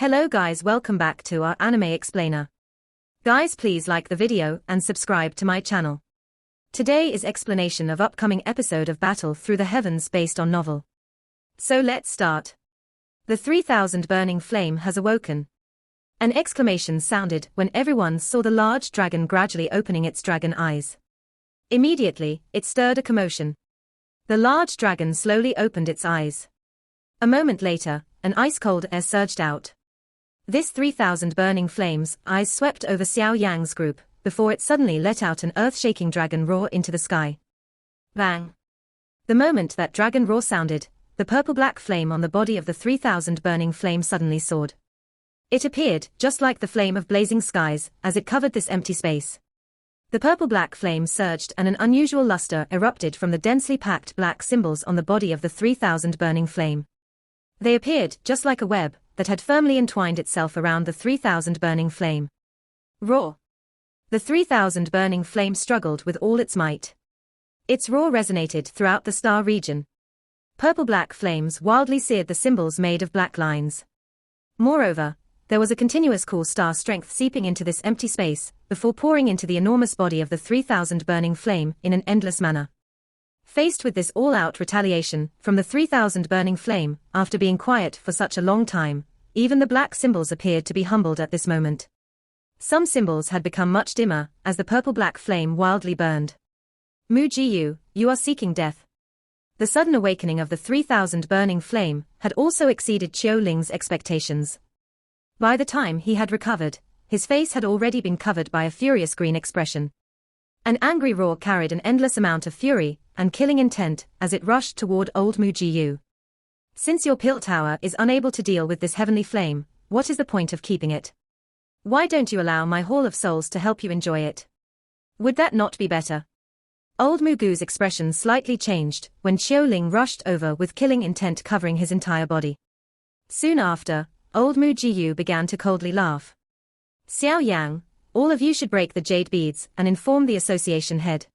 Hello guys, welcome back to our anime explainer. Guys, please like the video and subscribe to my channel. Today is explanation of upcoming episode of Battle Through the Heavens based on novel. So let's start. The 3000 burning flame has awoken. An exclamation sounded when everyone saw the large dragon gradually opening its dragon eyes. Immediately, it stirred a commotion. The large dragon slowly opened its eyes. A moment later, an ice-cold air surged out. This 3000 burning flames' eyes swept over Xiao Yan's group, before it suddenly let out an earth-shaking dragon roar into the sky. Bang! The moment that dragon roar sounded, the purple-black flame on the body of the 3000 burning flame suddenly soared. It appeared just like the flame of blazing skies as it covered this empty space. The purple-black flame surged and an unusual luster erupted from the densely packed black symbols on the body of the 3000 burning flame. They appeared just like a web that had firmly entwined itself around the 3000 burning flame. Roar! The 3000 burning flame struggled with all its might. Its roar resonated throughout the star region. Purple-black flames wildly seared the symbols made of black lines. Moreover, there was a continuous cool star strength seeping into this empty space, before pouring into the enormous body of the 3000 burning flame in an endless manner. Faced with this all-out retaliation from the 3000 burning flame, after being quiet for such a long time, even the black symbols appeared to be humbled at this moment. Some symbols had become much dimmer, as the purple-black flame wildly burned. Mujiyu, you are seeking death. The sudden awakening of the 3000 burning flame had also exceeded Xiao Ling's expectations. By the time he had recovered, his face had already been covered by a furious green expression. An angry roar carried an endless amount of fury and killing intent as it rushed toward old Mujiyu. Since your pill tower is unable to deal with this heavenly flame, what is the point of keeping it? Why don't you allow my Hall of Souls to help you enjoy it? Would that not be better? Old Mugu's expression slightly changed when Xiao Ling rushed over with killing intent covering his entire body. Soon after, old Mujiyu began to coldly laugh. Xiao Yang, all of you should break the jade beads and inform the association head.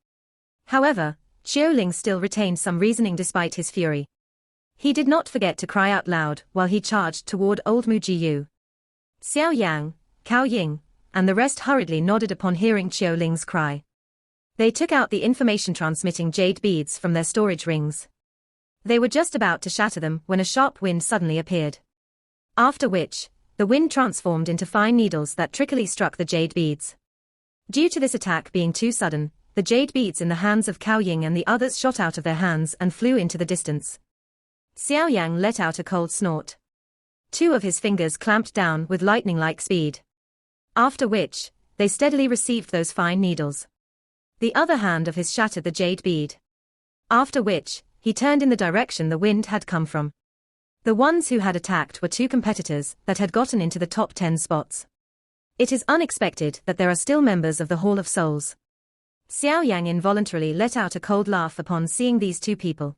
However, Xiao Ling still retained some reasoning despite his fury. He did not forget to cry out loud while he charged toward old Mujiyu. Xiao Yang, Cao Ying, and the rest hurriedly nodded upon hearing Xiao Ling's cry. They took out the information-transmitting jade beads from their storage rings. They were just about to shatter them when a sharp wind suddenly appeared. After which, the wind transformed into fine needles that trickily struck the jade beads. Due to this attack being too sudden, the jade beads in the hands of Cao Ying and the others shot out of their hands and flew into the distance. Xiao Yang let out a cold snort. Two of his fingers clamped down with lightning-like speed. After which, they steadily received those fine needles. The other hand of his shattered the jade bead. After which, he turned in the direction the wind had come from. The ones who had attacked were two competitors that had gotten into the top 10 spots. It is unexpected that there are still members of the Hall of Souls. Xiao Yang involuntarily let out a cold laugh upon seeing these two people.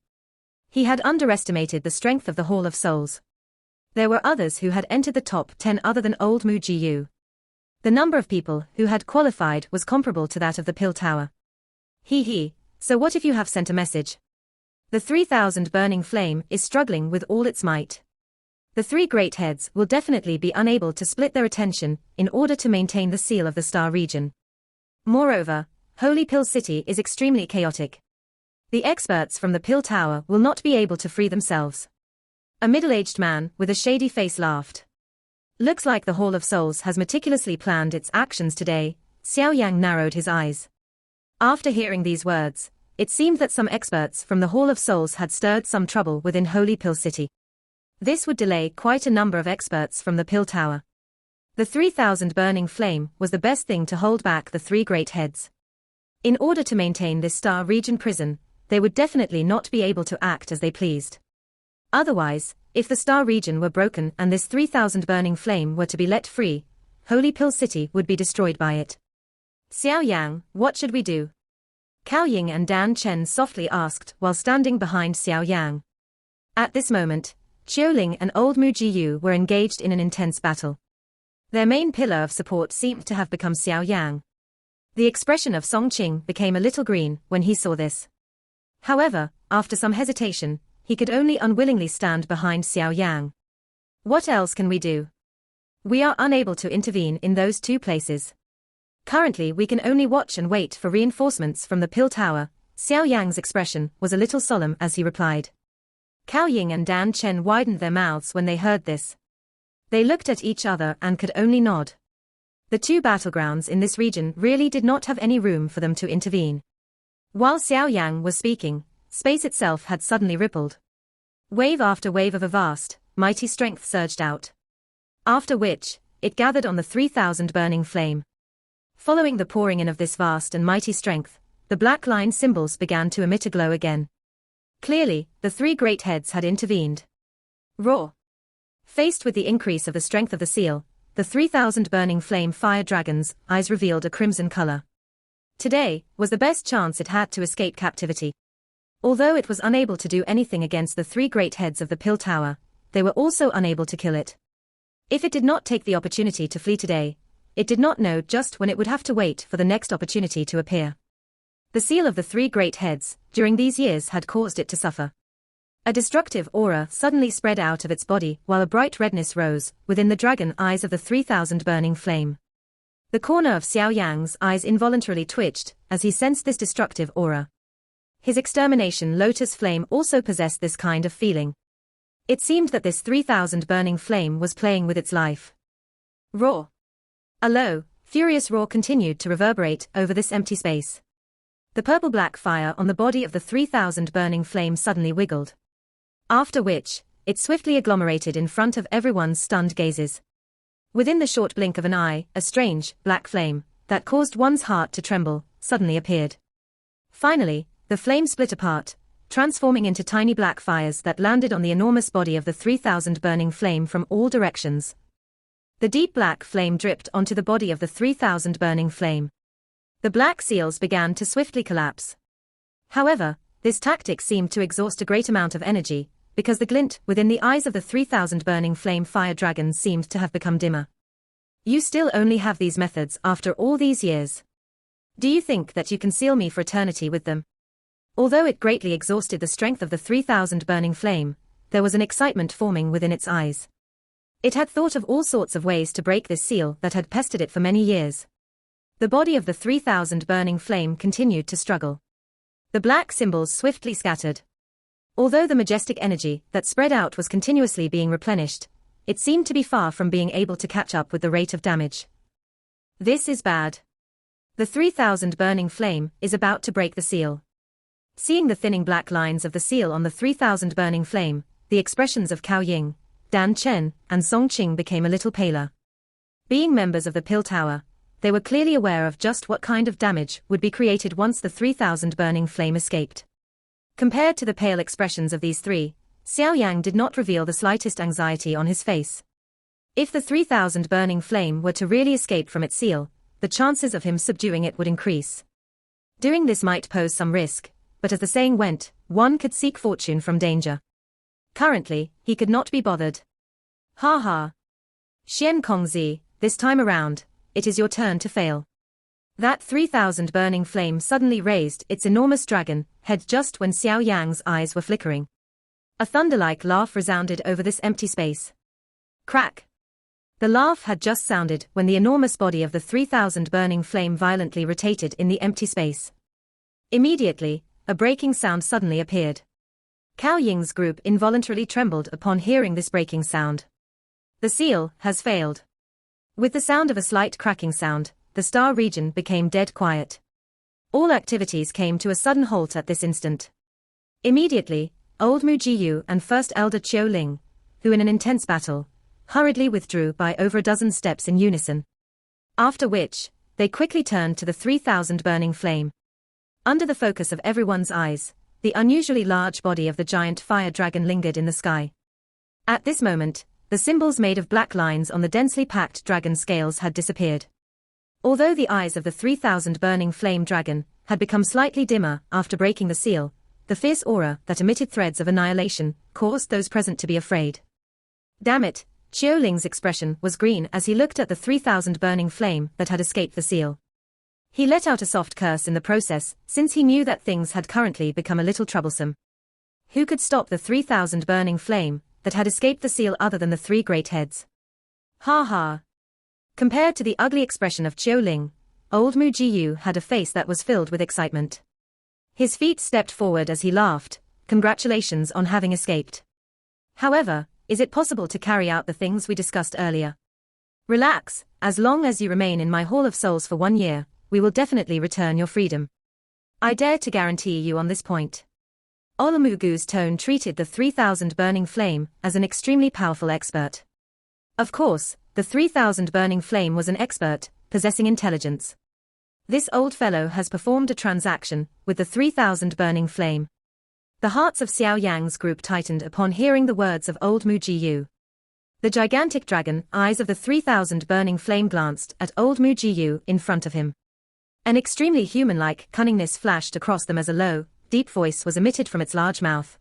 He had underestimated the strength of the Hall of Souls. There were others who had entered the top 10 other than old Mujiyu. The number of people who had qualified was comparable to that of the Pill Tower. So what if you have sent a message? The 3000 burning flame is struggling with all its might. The three great heads will definitely be unable to split their attention in order to maintain the seal of the star region. Moreover, Holy Pill City is extremely chaotic. The experts from the Pill Tower will not be able to free themselves. A middle-aged man with a shady face laughed. Looks like the Hall of Souls has meticulously planned its actions today. Xiao Yang narrowed his eyes. After hearing these words, it seemed that some experts from the Hall of Souls had stirred some trouble within Holy Pill City. This would delay quite a number of experts from the Pill Tower. The 3000 burning flame was the best thing to hold back the three great heads. In order to maintain this star region prison, they would definitely not be able to act as they pleased. Otherwise, if the star region were broken and this 3000 burning flame were to be let free, Holy Pill City would be destroyed by it. Xiao Yang, what should we do? Cao Ying and Dan Chen softly asked while standing behind Xiao Yang. At this moment, Xiao Ling and old Mujiyu were engaged in an intense battle. Their main pillar of support seemed to have become Xiao Yang. The expression of Song Qing became a little green when he saw this. However, after some hesitation, he could only unwillingly stand behind Xiao Yang. What else can we do? We are unable to intervene in those two places. Currently we can only watch and wait for reinforcements from the pill tower. Xiao Yan's expression was a little solemn as he replied. Xiao Ying and Dan Chen widened their mouths when they heard this. They looked at each other and could only nod. The two battlegrounds in this region really did not have any room for them to intervene. While Xiao Yan was speaking, space itself had suddenly rippled. Wave after wave of a vast, mighty strength surged out. After which, it gathered on the 3,000 burning flame. Following the pouring in of this vast and mighty strength, the black line symbols began to emit a glow again. Clearly, the three great heads had intervened. Roar! Faced with the increase of the strength of the seal, the 3,000 burning flame fire dragon's eyes revealed a crimson color. Today was the best chance it had to escape captivity. Although it was unable to do anything against the three great heads of the pill tower, they were also unable to kill it. If it did not take the opportunity to flee today, it did not know just when it would have to wait for the next opportunity to appear. The seal of the three great heads, during these years, had caused it to suffer. A destructive aura suddenly spread out of its body while a bright redness rose within the dragon eyes of the 3,000 burning flame. The corner of Xiao Yang's eyes involuntarily twitched as he sensed this destructive aura. His extermination lotus flame also possessed this kind of feeling. It seemed that this 3,000 burning flame was playing with its life. Roar! A low, furious roar continued to reverberate over this empty space. The purple-black fire on the body of the 3,000 burning flame suddenly wiggled. After which, it swiftly agglomerated in front of everyone's stunned gazes. Within the short blink of an eye, a strange, black flame, that caused one's heart to tremble, suddenly appeared. Finally, the flame split apart, transforming into tiny black fires that landed on the enormous body of the 3,000 burning flame from all directions. The deep black flame dripped onto the body of the 3,000 burning flame. The black seals began to swiftly collapse. However, this tactic seemed to exhaust a great amount of energy, because the glint within the eyes of the 3,000 burning flame fire dragons seemed to have become dimmer. You still only have these methods after all these years. Do you think that you can seal me for eternity with them? Although it greatly exhausted the strength of the 3,000 burning flame, there was an excitement forming within its eyes. It had thought of all sorts of ways to break this seal that had pestered it for many years. The body of the 3,000 burning flame continued to struggle. The black symbols swiftly scattered. Although the majestic energy that spread out was continuously being replenished, it seemed to be far from being able to catch up with the rate of damage. This is bad. The 3,000 burning flame is about to break the seal. Seeing the thinning black lines of the seal on the 3,000 burning flame, the expressions of Xiao Ying, Dan Chen, and Song Qing became a little paler. Being members of the Pill Tower, they were clearly aware of just what kind of damage would be created once the 3,000 burning flame escaped. Compared to the pale expressions of these three, Xiao Yang did not reveal the slightest anxiety on his face. If the 3,000 burning flame were to really escape from its seal, the chances of him subduing it would increase. Doing this might pose some risk, but as the saying went, one could seek fortune from danger. Currently, he could not be bothered. Ha ha. Xian Kongzi, this time around, it is your turn to fail. That 3,000 burning flame suddenly raised its enormous dragon head just when Xiao Yang's eyes were flickering. A thunder-like laugh resounded over this empty space. Crack! The laugh had just sounded when the enormous body of the 3,000 burning flame violently rotated in the empty space. Immediately, a breaking sound suddenly appeared. Xiao Ying's group involuntarily trembled upon hearing this breaking sound. The seal has failed. With the sound of a slight cracking sound, the star region became dead quiet. All activities came to a sudden halt at this instant. Immediately, old Mu Jiyu and First Elder Qiao Ling, who in an intense battle, hurriedly withdrew by over a dozen steps in unison. After which, they quickly turned to the 3,000 burning flame. Under the focus of everyone's eyes, the unusually large body of the giant fire dragon lingered in the sky. At this moment, the symbols made of black lines on the densely packed dragon scales had disappeared. Although the eyes of the 3,000 burning flame dragon had become slightly dimmer after breaking the seal, the fierce aura that emitted threads of annihilation caused those present to be afraid. Damn it, Qiao Ling's expression was green as he looked at the 3,000 burning flame that had escaped the seal. He let out a soft curse in the process, since he knew that things had currently become a little troublesome. Who could stop the 3,000 burning flame that had escaped the seal other than the three great heads? Ha ha. Compared to the ugly expression of Xiao Ling, old Mu Jiyu had a face that was filled with excitement. His feet stepped forward as he laughed. Congratulations on having escaped. However, is it possible to carry out the things we discussed earlier? Relax, as long as you remain in my Hall of Souls for 1 year, we will definitely return your freedom. I dare to guarantee you on this point. Olumugu's tone treated the 3000 burning flame as an extremely powerful expert. Of course, the 3000 burning flame was an expert, possessing intelligence. This old fellow has performed a transaction with the 3000 burning flame. The hearts of Xiao Yang's group tightened upon hearing the words of old Mu Jiyu. The gigantic dragon eyes of the 3000 burning flame glanced at old Mu Jiyu in front of him. An extremely human-like cunningness flashed across them as a low, deep voice was emitted from its large mouth.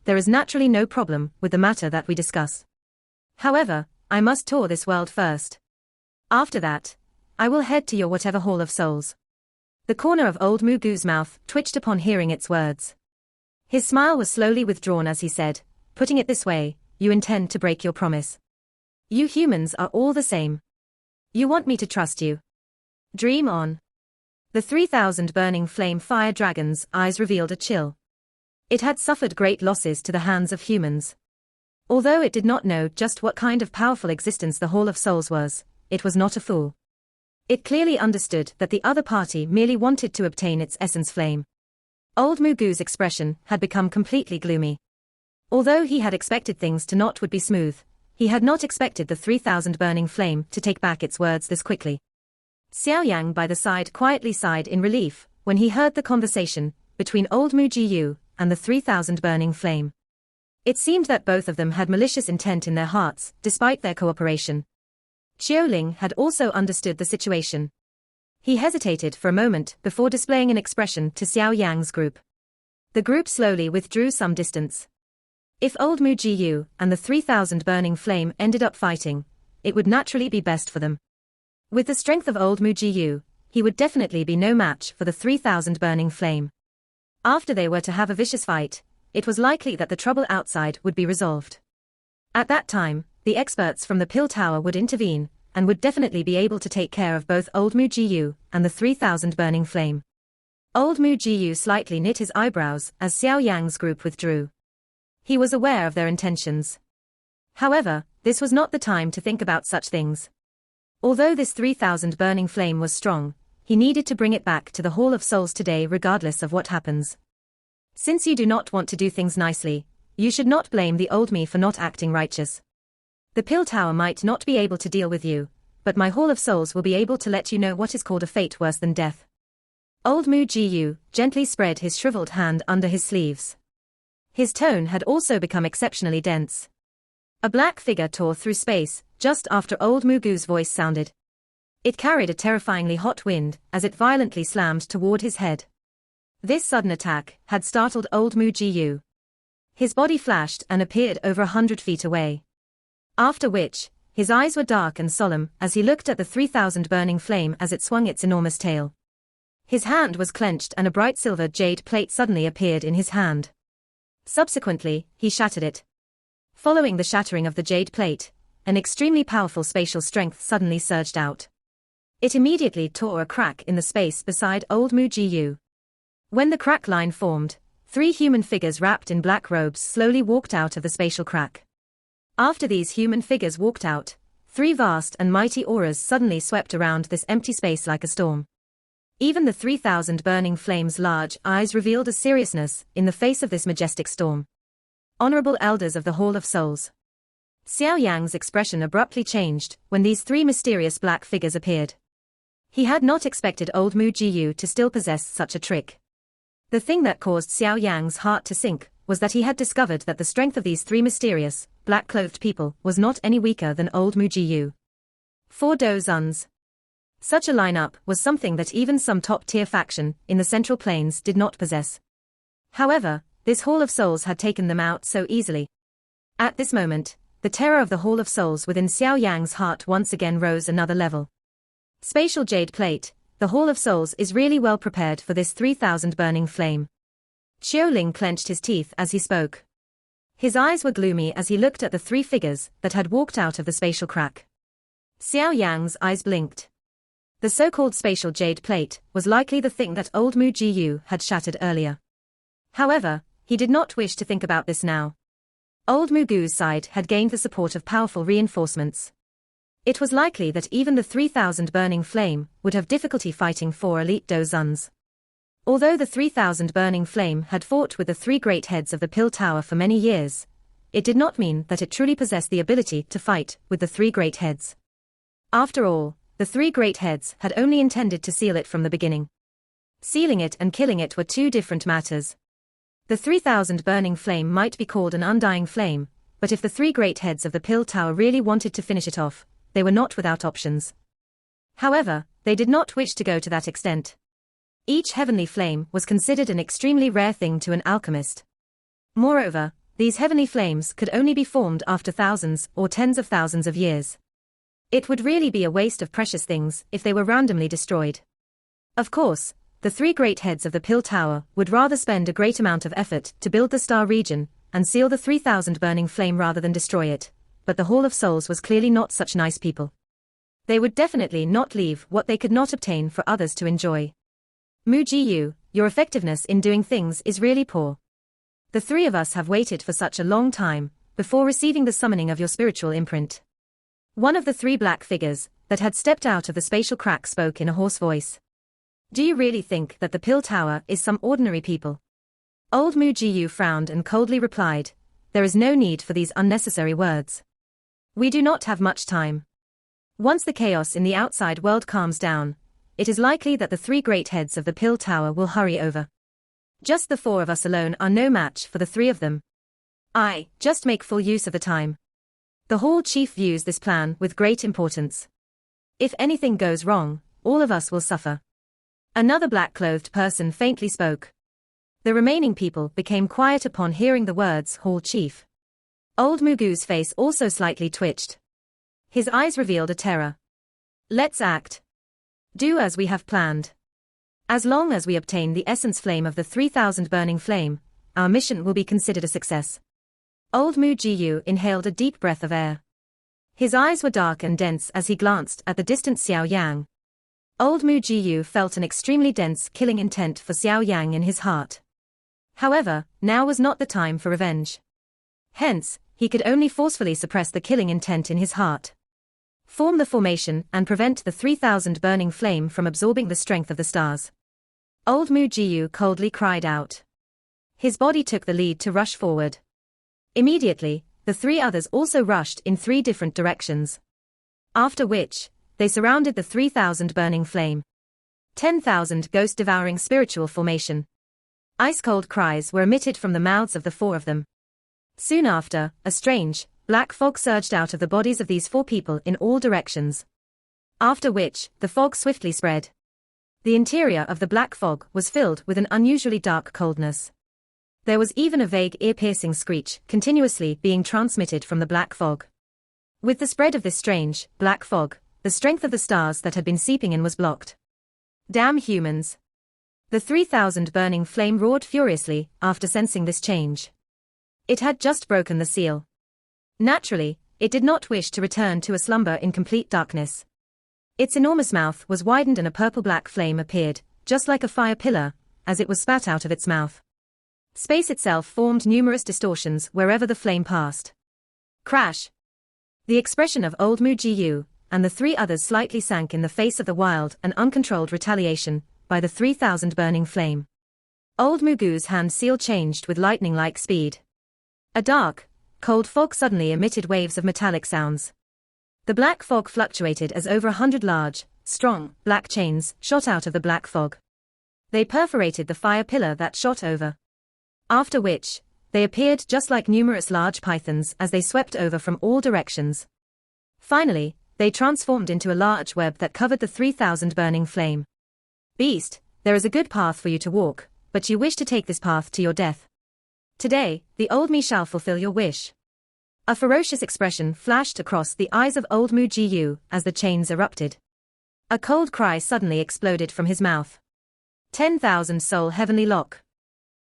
There is naturally no problem with the matter that we discuss. However, I must tour this world first. After that, I will head to your whatever Hall of Souls. The corner of old Mugu's mouth twitched upon hearing its words. His smile was slowly withdrawn as he said, putting it this way, you intend to break your promise. You humans are all the same. You want me to trust you. Dream on. The 3000 burning flame fire dragon's eyes revealed a chill. It had suffered great losses to the hands of humans. Although it did not know just what kind of powerful existence the Hall of Souls was, it was not a fool. It clearly understood that the other party merely wanted to obtain its essence flame. Old Mugu's expression had become completely gloomy. Although he had expected things to not would be smooth, he had not expected the 3000 burning flame to take back its words this quickly. Xiao Yang by the side quietly sighed in relief when he heard the conversation between old Mu Jiyu and the 3000 burning flame. It seemed that both of them had malicious intent in their hearts, despite their cooperation. Xiao Ling had also understood the situation. He hesitated for a moment before displaying an expression to Xiao Yang's group. The group slowly withdrew some distance. If old Mu Jiyu and the 3000 burning flame ended up fighting, it would naturally be best for them. With the strength of old Mu Jiyu, he would definitely be no match for the 3000 burning flame. After they were to have a vicious fight, it was likely that the trouble outside would be resolved. At that time, the experts from the Pill Tower would intervene, and would definitely be able to take care of both old Mu Jiyu and the 3000 burning flame. Old Mu Jiyu slightly knit his eyebrows as Xiao Yang's group withdrew. He was aware of their intentions. However, this was not the time to think about such things. Although this 3000 burning flame was strong, he needed to bring it back to the Hall of Souls today regardless of what happens. Since you do not want to do things nicely, you should not blame the old me for not acting righteous. The Pill Tower might not be able to deal with you, but my Hall of Souls will be able to let you know what is called a fate worse than death. Old Mu Jiyu gently spread his shriveled hand under his sleeves. His tone had also become exceptionally dense. A black figure tore through space, just after old Mugu's voice sounded. It carried a terrifyingly hot wind, as it violently slammed toward his head. This sudden attack had startled old Mu Jiyu. His body flashed and appeared over 100 feet away. After which, his eyes were dark and solemn as he looked at the 3000 burning flame as it swung its enormous tail. His hand was clenched and a bright silver jade plate suddenly appeared in his hand. Subsequently, he shattered it. Following the shattering of the jade plate, an extremely powerful spatial strength suddenly surged out. It immediately tore a crack in the space beside old Mu Jiyu. When the crack line formed, 3 human figures wrapped in black robes slowly walked out of the spatial crack. After these human figures walked out, 3 vast and mighty auras suddenly swept around this empty space like a storm. Even the 3000 burning flames' large eyes revealed a seriousness in the face of this majestic storm. Honorable elders of the Hall of Souls. Xiao Yang's expression abruptly changed when these 3 mysterious black figures appeared. He had not expected old Mu Jiyu to still possess such a trick. The thing that caused Xiao Yang's heart to sink was that he had discovered that the strength of these 3 mysterious, black-clothed people was not any weaker than old Mu Jiyu. 4 Dozuns. Such a lineup was something that even some top-tier faction in the Central Plains did not possess. However, this Hall of Souls had taken them out so easily. At this moment, the terror of the Hall of Souls within Xiao Yang's heart once again rose another level. Spatial jade plate, the Hall of Souls is really well prepared for this 3000 burning flame. Xiao Ling clenched his teeth as he spoke. His eyes were gloomy as he looked at the 3 figures that had walked out of the spatial crack. Xiao Yan's eyes blinked. The so-called spatial jade plate was likely the thing that old Mu Jiyu had shattered earlier. However, he did not wish to think about this now. Old Mugu's side had gained the support of powerful reinforcements. It was likely that even the 3,000 burning flame would have difficulty fighting 4 elite Dozuns. Although the 3,000 burning flame had fought with the 3 great heads of the Pill Tower for many years, it did not mean that it truly possessed the ability to fight with the 3 great heads. After all, the 3 great heads had only intended to seal it from the beginning. Sealing it and killing it were 2 different matters. The 3,000 burning flame might be called an undying flame, but if the 3 great heads of the Pill Tower really wanted to finish it off, they were not without options. However, they did not wish to go to that extent. Each heavenly flame was considered an extremely rare thing to an alchemist. Moreover, these heavenly flames could only be formed after thousands or tens of thousands of years. It would really be a waste of precious things if they were randomly destroyed. Of course, the 3 great heads of the Pill Tower would rather spend a great amount of effort to build the star region and seal the 3,000 burning flame rather than destroy it, but the Hall of Souls was clearly not such nice people. They would definitely not leave what they could not obtain for others to enjoy. Mu Jiyu, your effectiveness in doing things is really poor. The 3 of us have waited for such a long time before receiving the summoning of your spiritual imprint. One of the 3 black figures that had stepped out of the spatial crack spoke in a hoarse voice. Do you really think that the Pill Tower is some ordinary people? Old Mu Jiyu frowned and coldly replied, there is no need for these unnecessary words. We do not have much time. Once the chaos in the outside world calms down, it is likely that the 3 great heads of the Pill Tower will hurry over. Just the 4 of us alone are no match for the 3 of them. Just make full use of the time. The Hall Chief views this plan with great importance. If anything goes wrong, all of us will suffer. Another black-clothed person faintly spoke. The remaining people became quiet upon hearing the words Hall Chief. Old Mugu's face also slightly twitched. His eyes revealed a terror. Let's act. Do as we have planned. As long as we obtain the essence flame of the 3,000 burning flame, our mission will be considered a success. Old Mu Jiyu inhaled a deep breath of air. His eyes were dark and dense as he glanced at the distant Xiao Yang. Old Mu Jiyu felt an extremely dense killing intent for Xiao Yang in his heart. However, now was not the time for revenge. Hence, he could only forcefully suppress the killing intent in his heart. Form the formation and prevent the 3,000 burning flame from absorbing the strength of the stars. Old Mu Jiyu coldly cried out. His body took the lead to rush forward. Immediately, the 3 others also rushed in 3 different directions. After which, they surrounded the 3,000 burning flame. 10,000 ghost-devouring spiritual formation. Ice-cold cries were emitted from the mouths of the 4 of them. Soon after, a strange, black fog surged out of the bodies of these 4 people in all directions. After which, the fog swiftly spread. The interior of the black fog was filled with an unusually dark coldness. There was even a vague ear-piercing screech continuously being transmitted from the black fog. With the spread of this strange, black fog, the strength of the stars that had been seeping in was blocked. Damn humans! The 3,000 burning flame roared furiously after sensing this change. It had just broken the seal. Naturally, it did not wish to return to a slumber in complete darkness. Its enormous mouth was widened and a purple-black flame appeared, just like a fire pillar, as it was spat out of its mouth. Space itself formed numerous distortions wherever the flame passed. Crash! The expression of old Mu Jiyu and the 3 others slightly sank in the face of the wild and uncontrolled retaliation by the 3,000 burning flame. Old Mugu's hand seal changed with lightning-like speed. A dark, cold fog suddenly emitted waves of metallic sounds. The black fog fluctuated as over 100 large, strong, black chains shot out of the black fog. They perforated the fire pillar that shot over. After which, they appeared just like numerous large pythons as they swept over from all directions. Finally, they transformed into a large web that covered the 3,000 burning flame. Beast, there is a good path for you to walk, but you wish to take this path to your death. Today, the old me shall fulfill your wish. A ferocious expression flashed across the eyes of old Mu Jiyu as the chains erupted. A cold cry suddenly exploded from his mouth. 10,000 soul heavenly lock.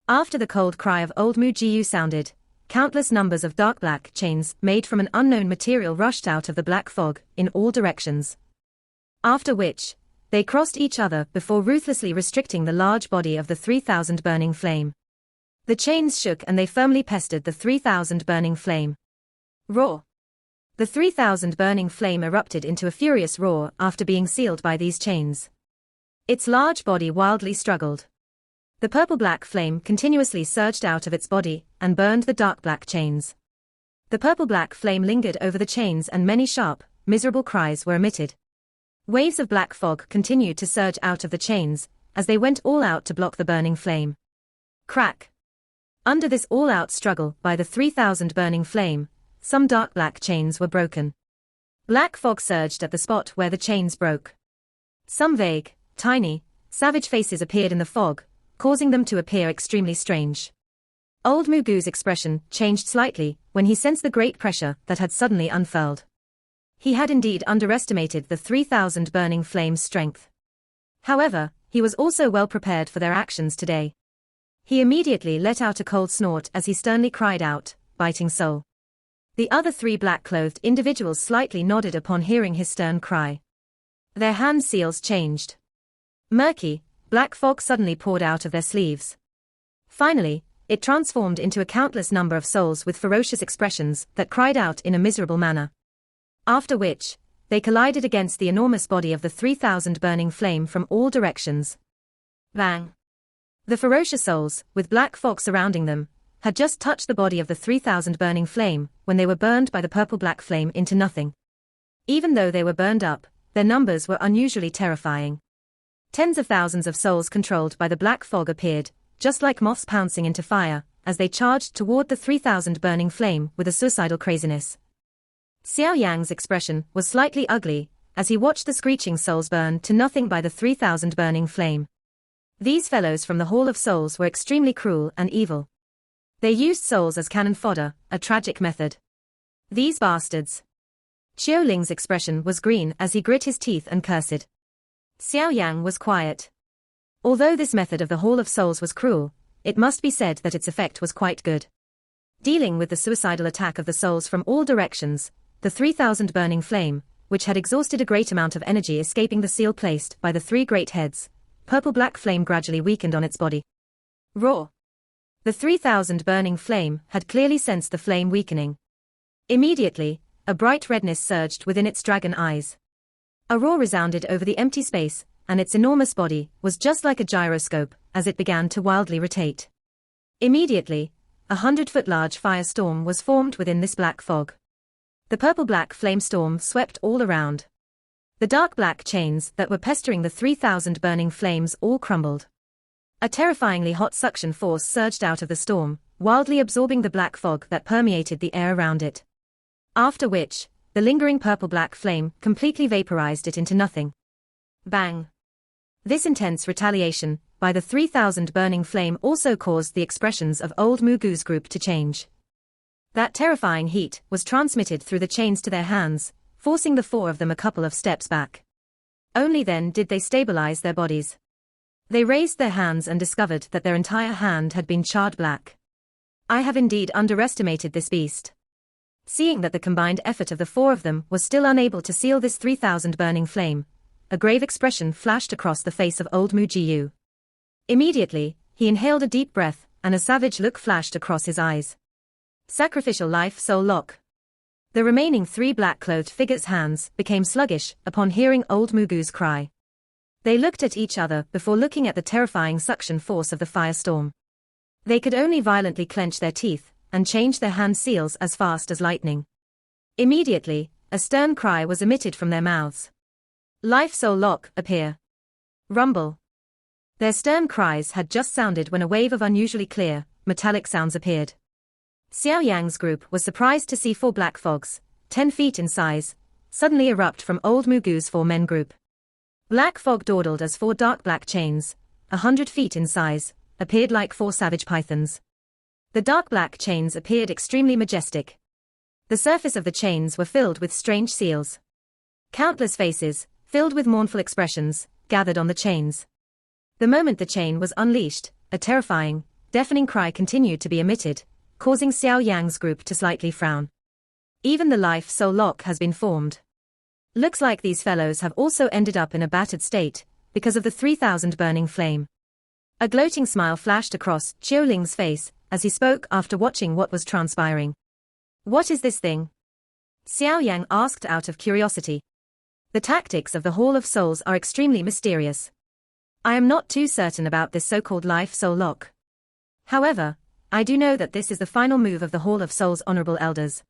After the cold cry of old Mu Jiyu sounded, countless numbers of dark black chains made from an unknown material rushed out of the black fog in all directions. After which, they crossed each other before ruthlessly restricting the large body of the 3,000 burning flame. The chains shook and they firmly pestered the 3,000 burning flame. Roar! The 3,000 burning flame erupted into a furious roar after being sealed by these chains. Its large body wildly struggled. The purple-black flame continuously surged out of its body and burned the dark-black chains. The purple-black flame lingered over the chains and many sharp, miserable cries were emitted. Waves of black fog continued to surge out of the chains as they went all out to block the burning flame. Crack! Under this all-out struggle by the 3,000 burning flame, some dark black chains were broken. Black fog surged at the spot where the chains broke. Some vague, tiny, savage faces appeared in the fog, causing them to appear extremely strange. Old Mugu's expression changed slightly when he sensed the great pressure that had suddenly unfurled. He had indeed underestimated the 3,000 burning flames' strength. However, he was also well prepared for their actions today. He immediately let out a cold snort as he sternly cried out, "Biting soul." The other three black-clothed individuals slightly nodded upon hearing his stern cry. Their hand seals changed. Murky, black fog suddenly poured out of their sleeves. Finally, it transformed into a countless number of souls with ferocious expressions that cried out in a miserable manner. After which, they collided against the enormous body of the 3,000 burning flame from all directions. Bang! The ferocious souls, with black fog surrounding them, had just touched the body of the 3,000 burning flame when they were burned by the purple-black flame into nothing. Even though they were burned up, their numbers were unusually terrifying. Tens of thousands of souls controlled by the black fog appeared, just like moths pouncing into fire, as they charged toward the 3,000 burning flame with a suicidal craziness. Xiao Yan's expression was slightly ugly, as he watched the screeching souls burn to nothing by the 3,000 burning flame. These fellows from the Hall of Souls were extremely cruel and evil. They used souls as cannon fodder, a tragic method. These bastards. Xiao Ling's expression was green as he grit his teeth and cursed. Xiao Yan was quiet. Although this method of the Hall of Souls was cruel, it must be said that its effect was quite good. Dealing with the suicidal attack of the souls from all directions, the 3,000 burning flame, which had exhausted a great amount of energy escaping the seal placed by the three great heads, purple-black flame gradually weakened on its body. Roar! The 3,000 burning flame had clearly sensed the flame weakening. Immediately, a bright redness surged within its dragon eyes. A roar resounded over the empty space, and its enormous body was just like a gyroscope as it began to wildly rotate. Immediately, 100-foot-large firestorm was formed within this black fog. The purple-black flame storm swept all around. The dark black chains that were pestering the 3,000 burning flames all crumbled. A terrifyingly hot suction force surged out of the storm, wildly absorbing the black fog that permeated the air around it. After which, the lingering purple-black flame completely vaporized it into nothing. Bang! This intense retaliation by the 3,000 burning flame also caused the expressions of old Mugu's group to change. That terrifying heat was transmitted through the chains to their hands, forcing the four of them a couple of steps back. Only then did they stabilize their bodies. They raised their hands and discovered that their entire hand had been charred black. I have indeed underestimated this beast. Seeing that the combined effort of the four of them was still unable to seal this 3,000 burning flame, a grave expression flashed across the face of old Mujiu. Immediately, he inhaled a deep breath, and a savage look flashed across his eyes. Sacrificial life soul lock. The remaining three black-clothed figures' hands became sluggish upon hearing old Mugu's cry. They looked at each other before looking at the terrifying suction force of the firestorm. They could only violently clench their teeth and change their hand seals as fast as lightning. Immediately, a stern cry was emitted from their mouths. Life soul lock appear. Rumble. Their stern cries had just sounded when a wave of unusually clear, metallic sounds appeared. Xiao Yang's group was surprised to see four black fogs, 10 feet in size, suddenly erupt from old Mugu's four-men group. Black fog dawdled as four dark black chains, 100 feet in size, appeared like four savage pythons. The dark black chains appeared extremely majestic. The surface of the chains were filled with strange seals. Countless faces, filled with mournful expressions, gathered on the chains. The moment the chain was unleashed, a terrifying, deafening cry continued to be emitted, causing Xiao Yan's group to slightly frown. Even the life soul lock has been formed. Looks like these fellows have also ended up in a battered state, because of the 3000 burning flame. A gloating smile flashed across Xiao Ling's face, as he spoke after watching what was transpiring. What is this thing? Xiao Yan asked out of curiosity. The tactics of the Hall of Souls are extremely mysterious. I am not too certain about this so-called life soul lock. However, I do know that this is the final move of the Hall of Souls' honorable elders.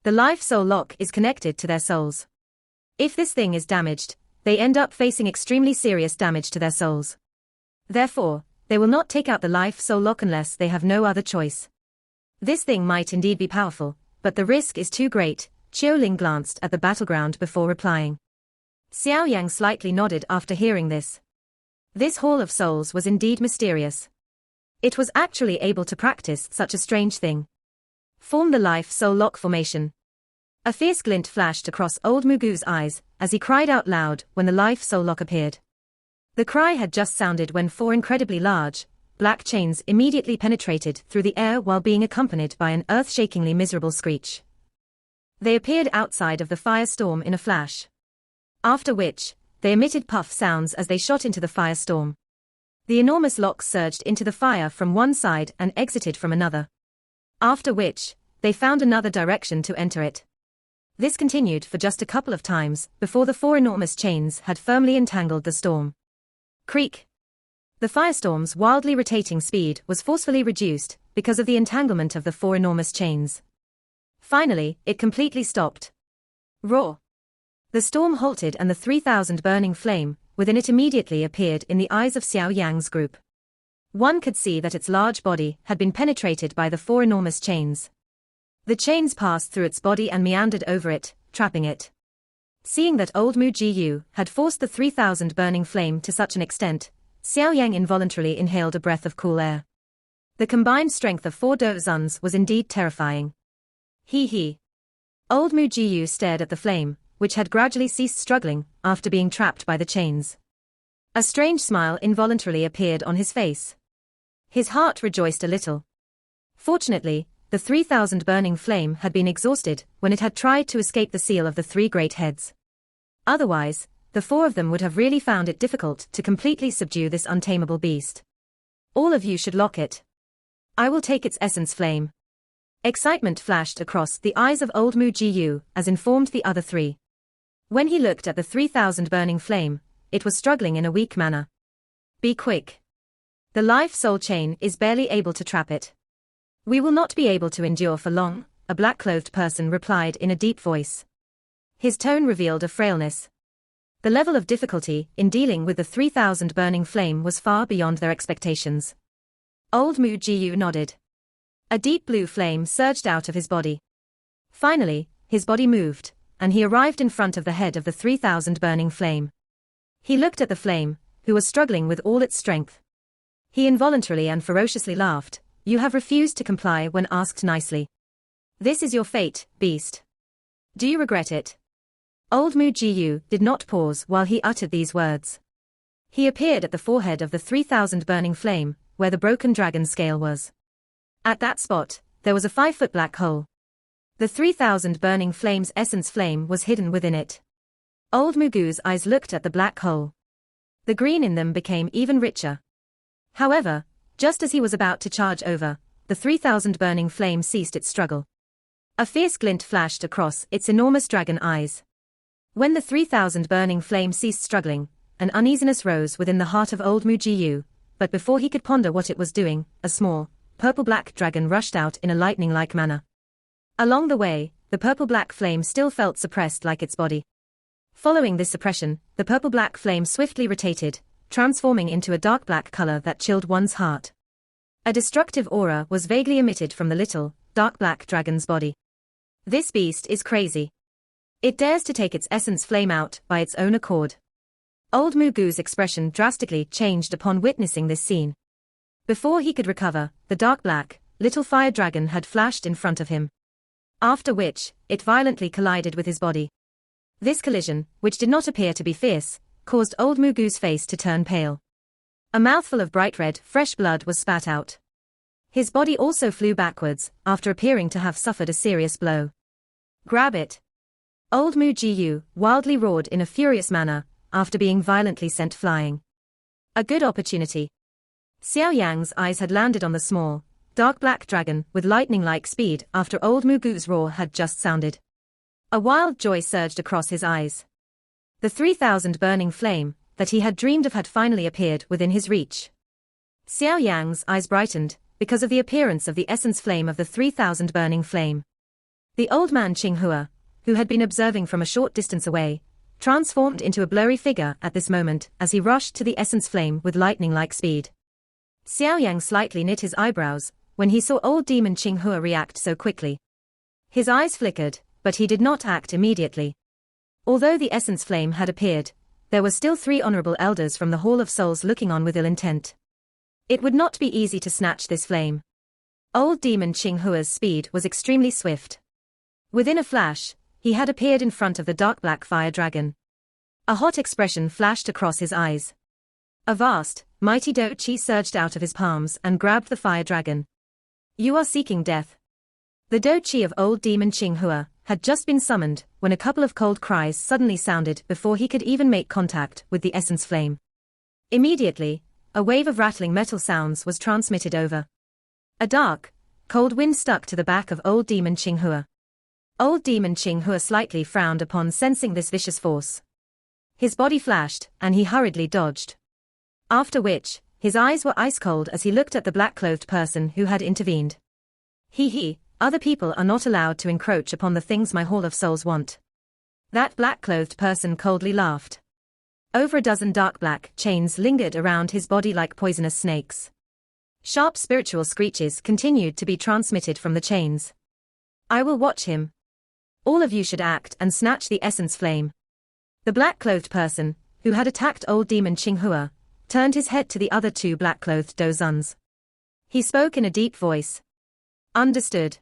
The life soul lock is connected to their souls. If this thing is damaged, they end up facing extremely serious damage to their souls. Therefore, they will not take out the life soul lock unless they have no other choice. This thing might indeed be powerful, but the risk is too great. Xiao Ling glanced at the battleground before replying. Xiao Yang slightly nodded after hearing this. This Hall of Souls was indeed mysterious. It was actually able to practice such a strange thing. Form the life soul lock formation. A fierce glint flashed across old Mugu's eyes, as he cried out loud when the life soul lock appeared. The cry had just sounded when four incredibly large, black chains immediately penetrated through the air while being accompanied by an earth-shakingly miserable screech. They appeared outside of the firestorm in a flash. After which, they emitted puff sounds as they shot into the firestorm. The enormous locks surged into the fire from one side and exited from another. After which, they found another direction to enter it. This continued for just a couple of times before the four enormous chains had firmly entangled the storm. Creak. The firestorm's wildly rotating speed was forcefully reduced because of the entanglement of the four enormous chains. Finally, it completely stopped. Roar. The storm halted and the 3000 burning flame within it immediately appeared in the eyes of Xiao Yang's group. One could see that its large body had been penetrated by the four enormous chains. The chains passed through its body and meandered over it, trapping it. Seeing that old Mu Jiyu had forced the 3000 burning flame to such an extent, Xiao Yang involuntarily inhaled a breath of cool air. The combined strength of four Dozuns was indeed terrifying. He. Old Mu Jiyu stared at the flame, which had gradually ceased struggling after being trapped by the chains. A strange smile involuntarily appeared on his face. His heart rejoiced a little. Fortunately, the 3000 burning flame had been exhausted when it had tried to escape the seal of the three great heads. Otherwise, the four of them would have really found it difficult to completely subdue this untamable beast. All of you should lock it. I will take its essence flame. Excitement flashed across the eyes of old Mu Jiyu as informed the other three. When he looked at the 3000 burning flame, it was struggling in a weak manner. Be quick. The life soul chain is barely able to trap it. We will not be able to endure for long, a black-clothed person replied in a deep voice. His tone revealed a frailness. The level of difficulty in dealing with the 3000 burning flame was far beyond their expectations. Old Mu Jiyu nodded. A deep blue flame surged out of his body. Finally, his body moved, and he arrived in front of the head of the 3000 burning flame. He looked at the flame, who was struggling with all its strength. He involuntarily and ferociously laughed. You have refused to comply when asked nicely. This is your fate, beast. Do you regret it? Old Mu Jiyu did not pause while he uttered these words. He appeared at the forehead of the 3000 burning flame, where the broken dragon scale was. At that spot, there was a 5-foot black hole. The 3000 burning flame's essence flame was hidden within it. Old Mugu's eyes looked at the black hole. The green in them became even richer. However, just as he was about to charge over, the 3000 burning flame ceased its struggle. A fierce glint flashed across its enormous dragon eyes. When the 3000 burning flame ceased struggling, an uneasiness rose within the heart of old Mu Jiyu, but before he could ponder what it was doing, a small, purple-black dragon rushed out in a lightning-like manner. Along the way, the purple-black flame still felt suppressed like its body. Following this suppression, the purple-black flame swiftly rotated, transforming into a dark black color that chilled one's heart. A destructive aura was vaguely emitted from the little, dark black dragon's body. This beast is crazy. It dares to take its essence flame out by its own accord. Old Mugu's expression drastically changed upon witnessing this scene. Before he could recover, the dark black, little fire dragon had flashed in front of him. After which, it violently collided with his body. This collision, which did not appear to be fierce, caused old Mugu's face to turn pale. A mouthful of bright red, fresh blood was spat out. His body also flew backwards, after appearing to have suffered a serious blow. Grab it! Old Mu Jiu wildly roared in a furious manner, after being violently sent flying. A good opportunity. Xiao Yan's eyes had landed on the small, dark black dragon with lightning-like speed after old Mu Gu's roar had just sounded. A wild joy surged across his eyes. The 3,000 burning flame that he had dreamed of had finally appeared within his reach. Xiao Yan's eyes brightened because of the appearance of the essence flame of the 3,000 burning flame. The old man Qinghua, who had been observing from a short distance away, transformed into a blurry figure at this moment as he rushed to the essence flame with lightning-like speed. Xiao Yang slightly knit his eyebrows when he saw old demon Qinghua react so quickly. His eyes flickered, but he did not act immediately. Although the essence flame had appeared, there were still 3 honorable elders from the Hall of Souls looking on with ill intent. It would not be easy to snatch this flame. Old demon Qinghua's speed was extremely swift. Within a flash, he had appeared in front of the dark black fire dragon. A hot expression flashed across his eyes. A vast, mighty Do Chi surged out of his palms and grabbed the fire dragon. You are seeking death. The Do Chi of old demon Qinghua had just been summoned when a couple of cold cries suddenly sounded before he could even make contact with the essence flame. Immediately, a wave of rattling metal sounds was transmitted over. A dark, cold wind stuck to the back of old demon Qinghua. Old demon Qinghua slightly frowned upon sensing this vicious force. His body flashed, and he hurriedly dodged. After which, his eyes were ice cold as he looked at the black-clothed person who had intervened. Other people are not allowed to encroach upon the things my Hall of Souls want. That black-clothed person coldly laughed. Over a dozen dark black chains lingered around his body like poisonous snakes. Sharp spiritual screeches continued to be transmitted from the chains. I will watch him. All of you should act and snatch the essence flame. The black-clothed person, who had attacked old demon Qinghua, turned his head to the other 2 black-clothed dozuns. He spoke in a deep voice. Understood.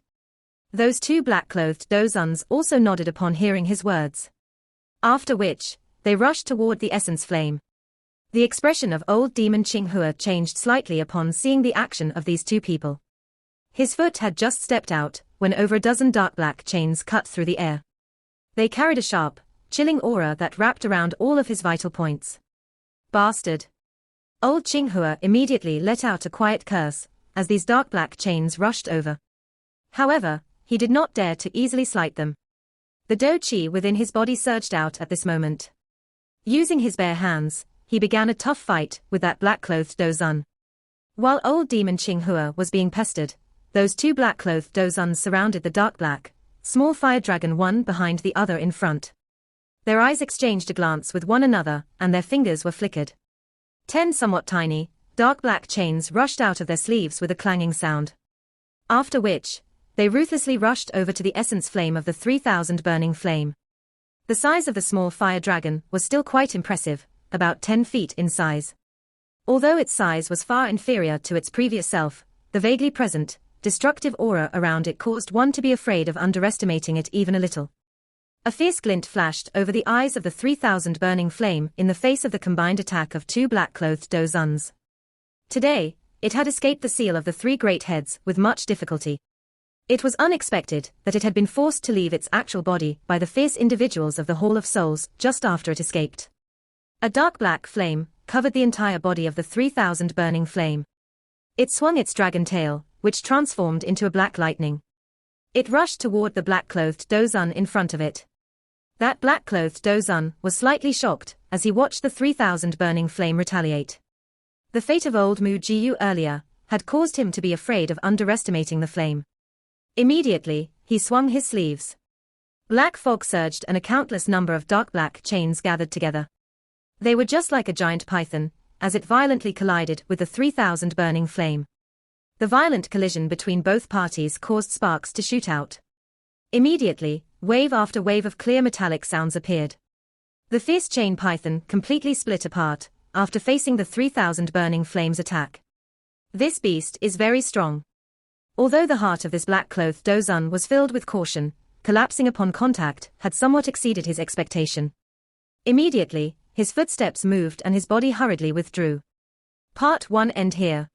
Those 2 black-clothed dozuns also nodded upon hearing his words. After which, they rushed toward the essence flame. The expression of old demon Qinghua changed slightly upon seeing the action of these 2 people. His foot had just stepped out when over a dozen dark black chains cut through the air. They carried a sharp, chilling aura that wrapped around all of his vital points. Bastard! Old Qinghua immediately let out a quiet curse as these dark black chains rushed over. However, he did not dare to easily slight them. The Do Chi within his body surged out at this moment. Using his bare hands, he began a tough fight with that black-clothed dozun. While old demon Qinghua was being pestered, those 2 black-clothed dozuns surrounded the dark black, small fire dragon one behind the other in front. Their eyes exchanged a glance with one another and their fingers were flickered. 10 somewhat tiny, dark black chains rushed out of their sleeves with a clanging sound. After which, they ruthlessly rushed over to the essence flame of the 3,000 burning flame. The size of the small fire dragon was still quite impressive, about 10 feet in size. Although its size was far inferior to its previous self, the vaguely present, destructive aura around it caused one to be afraid of underestimating it even a little. A fierce glint flashed over the eyes of the 3,000 burning flame in the face of the combined attack of 2 black-clothed dozuns. Today, it had escaped the seal of the 3 great heads with much difficulty. It was unexpected that it had been forced to leave its actual body by the fierce individuals of the Hall of Souls just after it escaped. A dark black flame covered the entire body of the 3,000 burning flame. It swung its dragon tail, which transformed into a black lightning. It rushed toward the black-clothed dozun in front of it. That black-clothed dozun was slightly shocked as he watched the 3,000 burning flame retaliate. The fate of old Mu Jiu earlier had caused him to be afraid of underestimating the flame. Immediately, he swung his sleeves. Black fog surged and a countless number of dark black chains gathered together. They were just like a giant python, as it violently collided with the 3,000 burning flame. The violent collision between both parties caused sparks to shoot out. Immediately, wave after wave of clear metallic sounds appeared. The fierce chain python completely split apart after facing the 3,000 burning flames attack. This beast is very strong. Although the heart of this black-clothed dozun was filled with caution, collapsing upon contact had somewhat exceeded his expectation. Immediately, his footsteps moved and his body hurriedly withdrew. Part 1 end here.